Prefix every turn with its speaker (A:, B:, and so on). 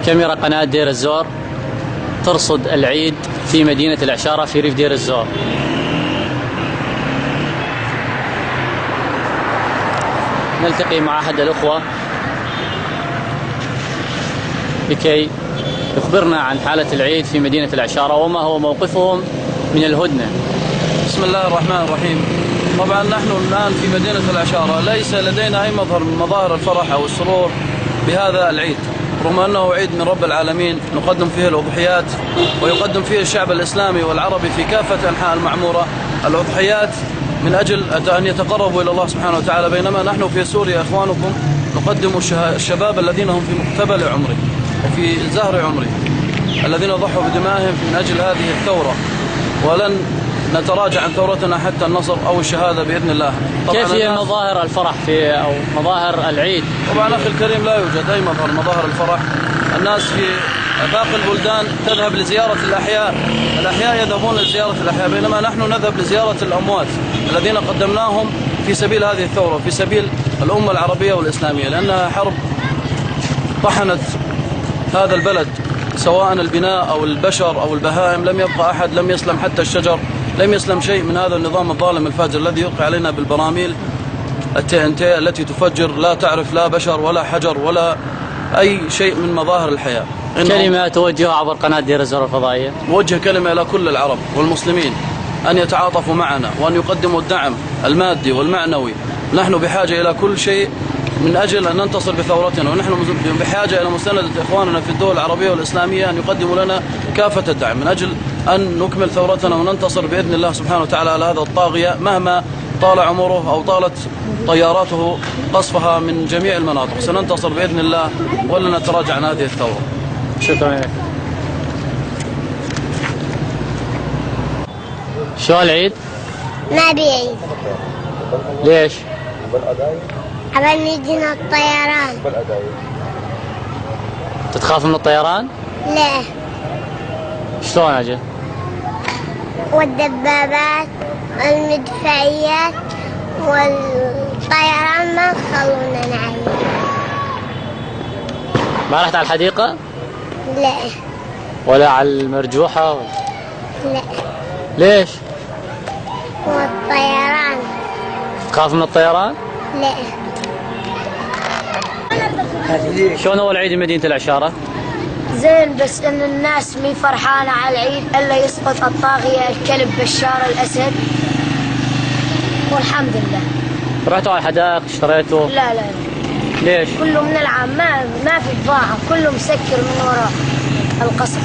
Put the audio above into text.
A: كاميرا قناة دير الزور ترصد العيد في مدينة العشارة في ريف دير الزور. نلتقي مع أحد الأخوة لكي يخبرنا عن حالة العيد في مدينة العشارة وما هو موقفهم من الهدنة.
B: بسم الله الرحمن الرحيم. طبعا نحن الآن في مدينة العشارة ليس لدينا أي مظهر من مظاهر الفرح أو السرور بهذا العيد، رغم أنه عيد من رب العالمين نقدم فيه الأضحيات، ويقدم فيه الشعب الإسلامي والعربي في كافة أنحاء المعمورة الأضحيات من أجل أن يتقربوا إلى الله سبحانه وتعالى، بينما نحن في سوريا إخوانكم نقدم الشباب الذين هم في مقتبل عمري وفي زهر عمري، الذين ضحوا بدمائهم من أجل هذه الثورة، ولن نتراجع عن ثورتنا حتى النصر أو الشهادة بإذن الله.
A: كيف هي مظاهر الفرح أو مظاهر العيد؟
B: طبعا أخي الكريم لا يوجد أي مظاهر الفرح. الناس في باقي البلدان تذهب لزيارة الأحياء يذهبون لزيارة الأحياء، بينما نحن نذهب لزيارة الأموات الذين قدمناهم في سبيل هذه الثورة، في سبيل الأمة العربية والإسلامية، لأنها حرب طحنت هذا البلد، سواء البناء أو البشر أو البهائم، لم يبقى أحد، لم يسلم حتى الشجر، لم يسلم شيء من هذا النظام الظالم الفاجر الذي يلقي علينا بالبراميل الTNT التي تفجر، لا تعرف لا بشر ولا حجر ولا أي شيء من مظاهر الحياة.
A: كلمة توجهها عبر قناة دير الزور الفضائية؟
B: وجه كلمة إلى كل العرب والمسلمين أن يتعاطفوا معنا وأن يقدموا الدعم المادي والمعنوي. نحن بحاجة إلى كل شيء من أجل أن ننتصر بثورتنا، ونحن بحاجة إلى مساندة إخواننا في الدول العربية والإسلامية أن يقدموا لنا كافة الدعم من أجل أن نكمل ثورتنا وننتصر بإذن الله سبحانه وتعالى على هذا الطاغية، مهما طال عمره أو طالت طياراته قصفها من جميع المناطق. سننتصر بإذن الله ولن نتراجع عن هذه الثورة.
A: شكرا لك. شو العيد؟
C: ما بعيد.
A: ليش؟
C: عبال يجينا الطيران.
A: تتخاف من الطيران؟
C: لا.
A: شلون أجل؟
C: والدبابات والمدفعيات والطيران ما خلونا نعيش.
A: ما رحت على الحديقة؟
C: لا.
A: ولا على المرجوحة؟
C: لا.
A: ليش؟
C: والطيران.
A: تخاف من الطيران؟
C: لا.
A: شلون هو العيد بمدينة العشارة؟
D: زين، بس ان الناس مي فرحانة على العيد الا يسقط الطاغية الكلب بشار الاسد، والحمد لله.
A: رحتوا على الحدائق اشتريتوا؟
D: لا.
A: ليش؟
D: كله من العام، ما في بضاعة، كله مسكر من وراء القصر.